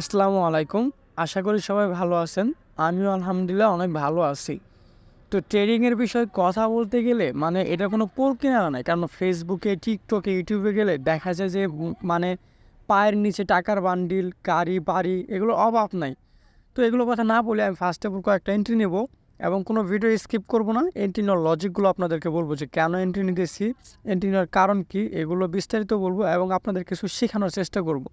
আসসালামু আলাইকুম। আশা করি সবাই ভালো আছেন। আমিও আলহামদুলিল্লাহ অনেক ভালো আছি। তো ট্রেডিংয়ের বিষয়ে কথা বলতে গেলে এটা কোনো কুল কিনারা নাই। কারণ ফেসবুকে, টিকটকে, ইউটিউবে গেলে দেখা যায় যে মানে পায়ের নিচে টাকার বান্ডিল, গাড়ি, বাড়ি এগুলোর অভাব নাই। তো এগুলোর কথা না বলে আমি ফার্স্ট অফ অল কয়েকটা এন্ট্রি নেব এবং কোনো ভিডিও স্কিপ করব না। এন্ট্রি নেওয়ার লজিকগুলো আপনাদেরকে বলবো যে কেন এন্ট্রি নিতেছি, এন্ট্রি নেওয়ার কারণ কী, এগুলো বিস্তারিত বলবো এবং আপনাদের কিছু শেখানোর চেষ্টা করব।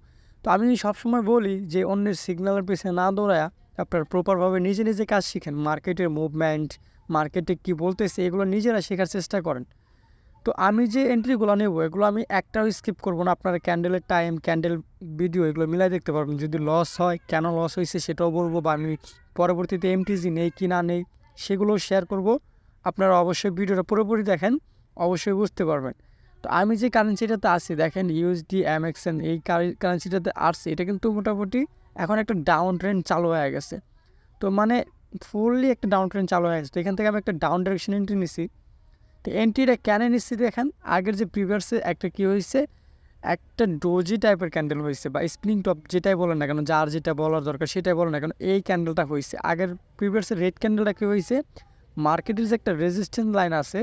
তো আমি সবসময় বলি যে অন্যের সিগন্যালের পিছনে না দৌড়ায়া আপনারা প্রপারভাবে নিজে নিজে কাজ শিখেন। মার্কেটের মুভমেন্ট, মার্কেটে কী বলতেছে এগুলো নিজেরা শেখার চেষ্টা করেন। তো আমি যে এন্ট্রিগুলো নেব এগুলো আমি একটাও স্কিপ করব না। আপনারা ক্যান্ডেলের টাইম, ক্যান্ডেল ভিডিও এগুলো মিলাই দেখতে পারবেন। যদি লস হয়, কেন লস হয়েছে সেটাও বলবো, বা আমি পরবর্তীতে এমটিজি নেই কি না নেই সেগুলোও শেয়ার করব। আপনারা অবশ্যই ভিডিওটা পুরোপুরি দেখেন, অবশ্যই বুঝতে পারবেন। তো আমি যে কারেন্সিটাতে আছি দেখেন, ইউএসডি এমএক্সএন, এই কারেন্সিটাতে আসছে, এটা কিন্তু মোটামুটি এখন একটা ডাউন ট্রেন্ড চালু হয়ে গেছে। তো ফুললি একটা ডাউন ট্রেন্ড চালু হয়ে গেছে। তো এখান থেকে আমি একটা ডাউন ডিরেকশন এন্ট্রি নিছি। তো এন্ট্রিটা কেন নিচ্ছি দেখেন, আগের যে প্রিভিয়াসে একটা কী হয়েছে, একটা ডোজি টাইপের ক্যান্ডেল হয়েছে বা স্প্রিং টপ যেটাই বলেন না কেন, যার যেটা বলার দরকার সেটাই বলেন না কেন, এই ক্যান্ডেলটা হয়েছে। আগের প্রিভিয়াসের রেড ক্যান্ডেলটা কী হয়েছে, মার্কেটের যে একটা রেজিস্ট্যান্স লাইন আছে,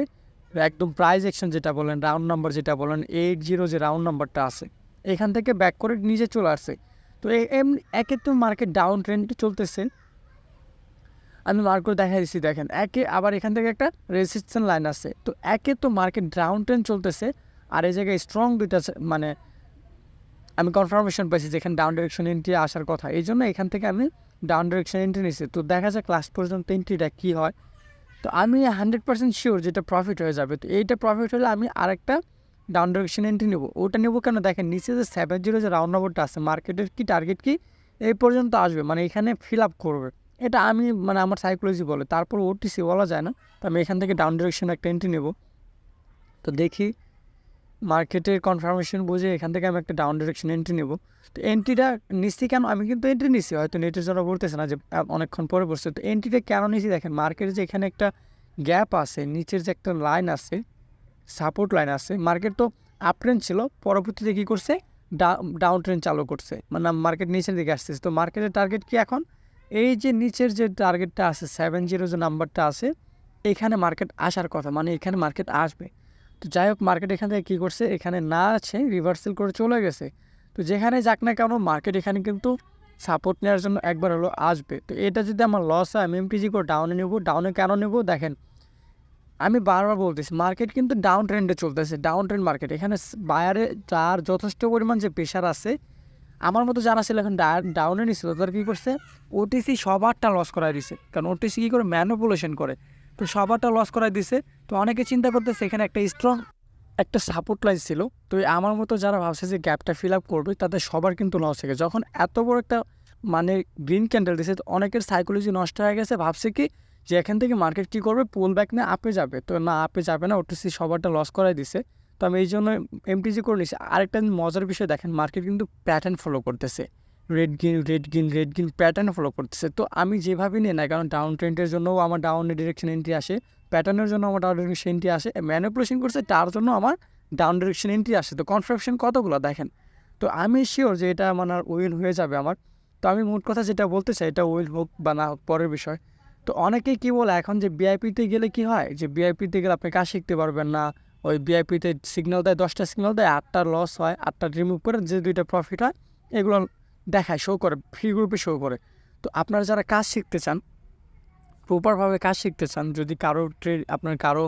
একদম প্রাইস অ্যাকশন যেটা বলেন, রাউন্ড নাম্বার যেটা বলেন, 80 যে রাউন্ড নাম্বারটা আছে, এখান থেকে ব্যাক করে নিচে চলে আসছে। তো একে তো মার্কেট ডাউন ট্রেন্ড চলতেছে। আমি মার্ক করে দেখা দিচ্ছি দেখেন, একে আবার এখান থেকে একটা রেজিস্ট্যান্স লাইন আছে। তো একে তো মার্কেট ডাউন ট্রেন্ড চলতেছে, আর এই জায়গায় স্ট্রং দুইটা আমি কনফার্মেশন পাইছি যেখানে ডাউন ডিরেকশন এন্ট্রি আসার কথা, এই জন্য এখান থেকে আমি ডাউন ডিরেকশন এন্ট্রি নিচ্ছি। তো দেখা যায় ক্লাস পর্যন্ত এন্ট্রিটা কী হয়। তো আমি 100% শিওর যেটা প্রফিট হয়ে যাবে। তো এইটা প্রফিট হলে আমি আরেকটা ডাউন ডিরেকশন এন্ট্রি নেবো। ওটা নেবো কেন, দেখেন নিচে যে 70 যে রাউন্ড নাম্বারটা আছে, মার্কেটের কি টার্গেট কি এই পর্যন্ত আসবে, এখানে ফিল আপ করবে। এটা আমি আমার সাইকোলজি বলে, তারপর ওটিসি বলা যায় না। তো আমি এখান থেকে ডাউন ডিরেকশন একটা এন্ট্রি নেবো। তো দেখি মার্কেটের কনফার্মেশন বুঝে এখান থেকে আমি একটা ডাউন ডিরেকশন এন্ট্রি নেব। তো এন্ট্রিটা নিচ্ছি কেন, আমি কিন্তু এন্ট্রি নিচ্ছি, হয়তো নেটের জন্য বলতেছে না যে অনেকক্ষণ পরে বসছে। তো এন্ট্রিটা কেন নিচ্ছি দেখেন, মার্কেটে যে এখানে একটা গ্যাপ আছে, নিচের যে একটা লাইন আছে, সাপোর্ট লাইন আছে, মার্কেট তো আপ ট্রেন্ড ছিল, পরবর্তীতে কী করছে, ডাউন ট্রেন্ড চালু করছে, মার্কেট নিচের দিকে আসতেছে। তো মার্কেটের টার্গেট কি এখন, এই যে নিচের যে টার্গেটটা আছে 70 যে নাম্বারটা আছে, এখানে মার্কেট আসার কথা, এখানে মার্কেট আসবে। তো যাই হোক, মার্কেট এখান থেকে কী করছে, এখানে না আছে, রিভার্সাল করে চলে গেছে। তো যেখানে যাক না কেন, মার্কেট এখানে কিন্তু সাপোর্ট নেওয়ার জন্য একবার হলো আসবে। তো এটা যদি আমার লস হয়, আমি এমটিজি করে ডাউনে নেব। ডাউনে কেন নেব দেখেন, আমি বারবার বলতেছি মার্কেট কিন্তু ডাউন ট্রেন্ডে চলতেছে, ডাউন ট্রেন্ড মার্কেট। এখানে বায়ারে যার যথেষ্ট পরিমাণ যে প্রেশার আছে, আমার মতো যারা ছিল এখন ডাউনে নিছিল, তারা কী করছে, ওটিসি সবারটা লস করাই দিছে। কারণ ওটিসি কী করে, ম্যানিপুলেশন করে। তো সবারটা লস করাই দিছে। তো অনেকে চিন্তা করতেছে এখানে একটা স্ট্রং একটা সাপোর্ট লাইন ছিল। তো আমার মতো যারা ভাবছে যে গ্যাপটা ফিল আপ করবে, তাদের সবার কিন্তু লস হয়ে গেছে। যখন এত বড় একটা গ্রিন ক্যান্ডেল দিছে, তো অনেকের সাইকোলজি নষ্ট হয়ে গেছে, ভাবছে কি যে এখান থেকে মার্কেট কী করবে, পুল ব্যাক না আপে যাবে। তো না, আপে যাবে না, ওটিসি সবারটা লস করাই দিছে। তো আমি এই জন্য এমটিজি করে নিচ্ছি। আরেকটা মজার বিষয় দেখেন, মার্কেট কিন্তু প্যাটার্ন ফলো করতেছে, red green red green red green pattern follow করতেছে। তো আমি যেভাবে নিই না, কারণ ডাউন ট্রেন্ডের জন্যও আমার ডাউন ডিরেকশন এন্ট্রি আসে, প্যাটার্নের জন্য আমার ডাউন ডিরেকশন এন্ট্রি আসে, ম্যানিপুলেশন করছে তার জন্য আমার ডাউন ডিরেকশন এন্ট্রি আসে। তো কনফার্মেশন কতগুলো দেখেন। তো আমি শিওর যে এটা উইল হয়ে যাবে আমার। তো আমি মোট কথা যেটা বলতে চাই, এটা উইল হোক বা না হোক পরের বিষয়। তো অনেকেই কী বলে এখন যে বিআইপিতে গেলে কি হয়, যে বিআইপিতে গেলে আপনি কাজ শিখতে পারবেন না। ওই বিআইপিতে সিগন্যাল দেয়, 10টা সিগন্যাল দেয়, 8টার লস হয়, 8টা রিমুভ করে যে 2টা প্রফিট হয়, এগুলো দেখায়, শো করে, ফ্রি গ্রুপে শো করে। তো আপনারা যারা কাজ শিখতে চান, প্রপারভাবে কাজ শিখতে চান, যদি আপনার কারো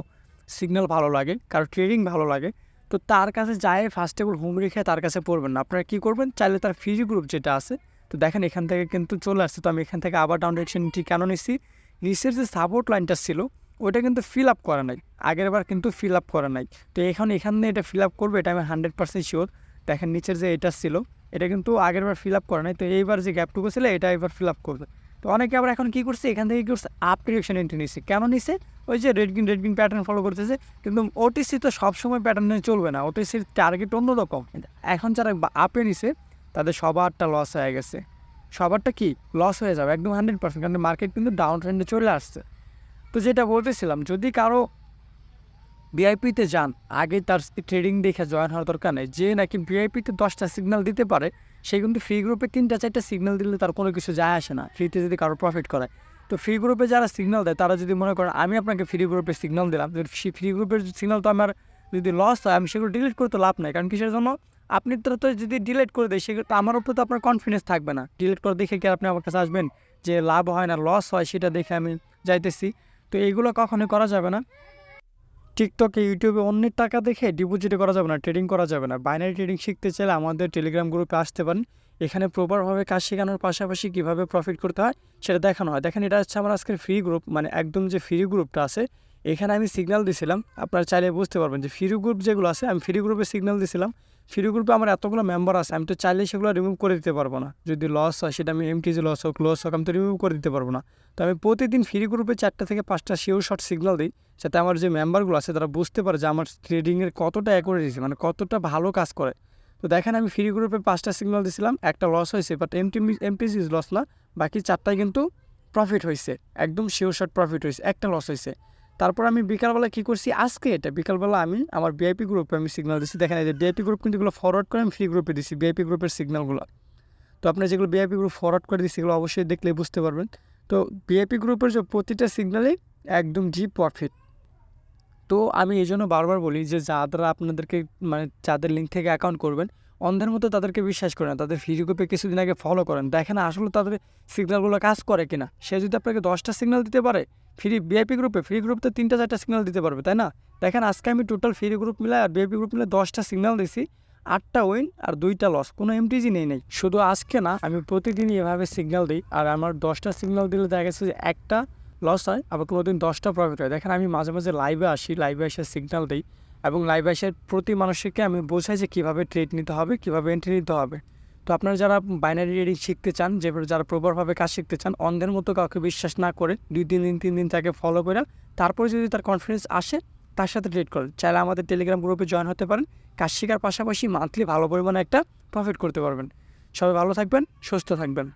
সিগন্যাল ভালো লাগে, কারো ট্রেডিং ভালো লাগে, তো তার কাছে যায় ফার্স্ট অফ অল হোম রেখে তার কাছে পড়বেন না। আপনারা কী করবেন, চাইলে তার ফ্রি গ্রুপ যেটা আছে, তো দেখেন এখান থেকে কিন্তু চলে আসছে। তো আমি এখান থেকে আবার ডাউন ডিরেকশনটি কেন নিচ্ছি, নিচের যে সাপোর্ট লাইনটা ছিল ওইটা কিন্তু ফিল আপ করা নাই, আগের বার কিন্তু ফিল আপ করা নাই। তো এখানে এটা ফিল আপ করবে, এটা আমি 100% শিওর। দেখেন নিচের যে এটা ছিল, এটা কিন্তু আগের বার ফিল আপ করা নাই। তো এইবার যে গ্যাপটুকু ছিল, এটা এবার ফিল আপ করবে। তো অনেকে আবার এখন কী করছে, এখান থেকে কী করছে, আপ ডিরেকশন এন্ট্রি নিচ্ছে। কেন নিচ্ছে, ওই যে রেড গ্রিন প্যাটার্ন ফলো করতেছে। কিন্তু ওটিসি তো সবসময় প্যাটার্নে চলবে না, ওটিসির টার্গেট অন্যরকম। এখন যারা আপে নিছে, তাদের সবারটা লস হয়ে গেছে, সবারটা কি লস হয়ে যাবে একদম 100%, কারণ মার্কেট কিন্তু ডাউন ট্রেন্ডে চলে আসছে। তো যেটা বলতেছিলাম, যদি কারো ভিআইপিতে যান, আগে তার ট্রেডিং দেখে জয়েন হওয়ার দরকার নেই। যে নাকি ভিআইপিতে 10টা সিগন্যাল দিতে পারে, সে কিন্তু ফ্রি গ্রুপে 3-4টা সিগন্যাল দিলে তার কোনো কিছু যায় আসে না, ফ্রিতে যদি কারো প্রফিট করে। তো ফ্রি গ্রুপে যারা সিগন্যাল দেয় তারা যদি মনে করেন আমি আপনাকে ফ্রি গ্রুপে সিগন্যাল দিলাম, ফ্রি গ্রুপের সিগন্যাল তো আমার যদি লস হয় আমি সেগুলো ডিলিট করতে লাভ নাই। কারণ কিসের জন্য? আপনি তো যদি ডিলিট করে দেয় সেগুলো তো আমার উপর তো আপনার কনফিডেন্স থাকবে না। ডিলিট করে দেখে কি আপনি আমার কাছে আসবেন যে লাভ হয় না লস হয় সেটা দেখে আমি যাইতেছি? তো এইগুলো কখনোই করা যাবে না। টিকটকে, ইউটিউবে অন্যের টাকা দেখে ডিপোজিট করা যাবে না, ট্রেডিং করা যাবে না। বাইনারি ট্রেডিং শিখতে চাইলে আমাদের টেলিগ্রাম গ্রুপে আসতে পারেন। এখানে প্রপারভাবে কাজ শেখানোর পাশাপাশি কীভাবে প্রফিট করতে হয় সেটা দেখানো হয়। দেখেন এটা হচ্ছে আমার আজকের ফ্রি গ্রুপ, মানে একদম যে ফ্রি গ্রুপটা আছে এখানে আমি সিগন্যাল দিছিলাম। আপনারা চাইলে বুঝতে পারবেন যে ফ্রি গ্রুপ যেগুলো আছে আমি ফ্রি গ্রুপে সিগন্যাল দিছিলাম। ফ্রি গ্রুপে আমার এতগুলো মেম্বার আছে, আমি তো চাইলে সেগুলো রিমুভ করে দিতে পারবো না। যদি লস হয় সেটা আমি এমটিজি লস হোক আমি তো রিমুভ করে দিতে পারবো না। তো আমি প্রতিদিন ফ্রি গ্রুপে 4টা থেকে 5টা শিওর শর্ট সিগন্যাল দিই, যাতে আমার যে মেম্বারগুলো আছে তারা বুঝতে পারে যে আমার ট্রেডিংয়ের কতটা অ্যাকুরেসি, মানে কতটা ভালো কাজ করে। তো দেখেন আমি ফ্রি গ্রুপে 5টা সিগন্যাল দিয়েছিলাম, একটা লস হয়েছে, বাট এমটিজি লস না, বাকি 4টায় কিন্তু প্রফিট হয়েছে, একদম শিওর শর্ট প্রফিট হয়েছে, একটা লস হয়েছে। তারপর আমি বিকালবেলা কী করছি, আজকে এটা বিকালবেলা আমি আমার ভিআইপি গ্রুপে আমি সিগন্যাল দিচ্ছি। দেখেন এই যে ভিআইপি গ্রুপ কিন্তু এগুলো ফরওয়ার্ড করে আমি ফ্রি গ্রুপে দিচ্ছি ভিআইপি গ্রুপের সিগন্যালগুলো। তো আপনি যেগুলো ভিআইপি গ্রুপ ফরওয়ার্ড করে দিচ্ছি এগুলো অবশ্যই দেখলে বুঝতে পারবেন। তো ভিআইপি গ্রুপের যে প্রতিটা সিগন্যালে একদম জি প্রফিট। তো আমি এই জন্য বারবার বলি যে যারা আপনাদেরকে মানে যাদের লিঙ্ক থেকে অ্যাকাউন্ট করবেন অন্ধের মতো তাদেরকে বিশ্বাস করেন, তাদের ফ্রি গ্রুপে কিছুদিন আগে ফলো করেন, দেখেন আসলে তাদের সিগন্যালগুলো কাজ করে কিনা। সে যদি আপনাকে 10টা সিগন্যাল দিতে পারে ভিআইপি গ্রুপে, ফ্রি গ্রুপ তো 3-4টা সিগন্যাল দিতে পারবে, তাই না? দেখেন আজকে আমি টোটাল ফ্রি গ্রুপ মিলে আর ভিআইপি গ্রুপ মিলে 10টা সিগন্যাল দিছি, 8টা উইন আর 2টা লস, কোনো এমটিজি নেই। শুধু আজকে না, আমি প্রতিদিনই এভাবে সিগন্যাল দিই, আর আমার 10টা সিগন্যাল দিলে দেখা গেছে যে একটা লস হয়, আবার কোনো দিন 10টা প্রফিট হয়। দেখেন আমি মাঝে মাঝে লাইভে আসি, লাইভে এসে সিগন্যাল দিই, এবং লাইভে এসে প্রতি মানুষকে আমি বোঝাই যে কীভাবে ট্রেড নিতে হবে, কীভাবে এন্ট্রি নিতে হবে। তো আপনারা যারা বাইনারি ট্রেডিং শিখতে চান, যারা প্রপারভাবে কাজ শিখতে চান, অন্ধের মতো কাউকে বিশ্বাস না করে 2-3 দিন তাকে ফলো করে তারপরে যদি তার কনফিডেন্স আসে তার সাথে ট্রেড করেন। চাইলে আমাদের টেলিগ্রাম গ্রুপে জয়েন হতে পারেন। কাজ শেখার পাশাপাশি মান্থলি ভালো পরিমাণে একটা প্রফিট করতে পারবেন। সবাই ভালো থাকবেন, সুস্থ থাকবেন।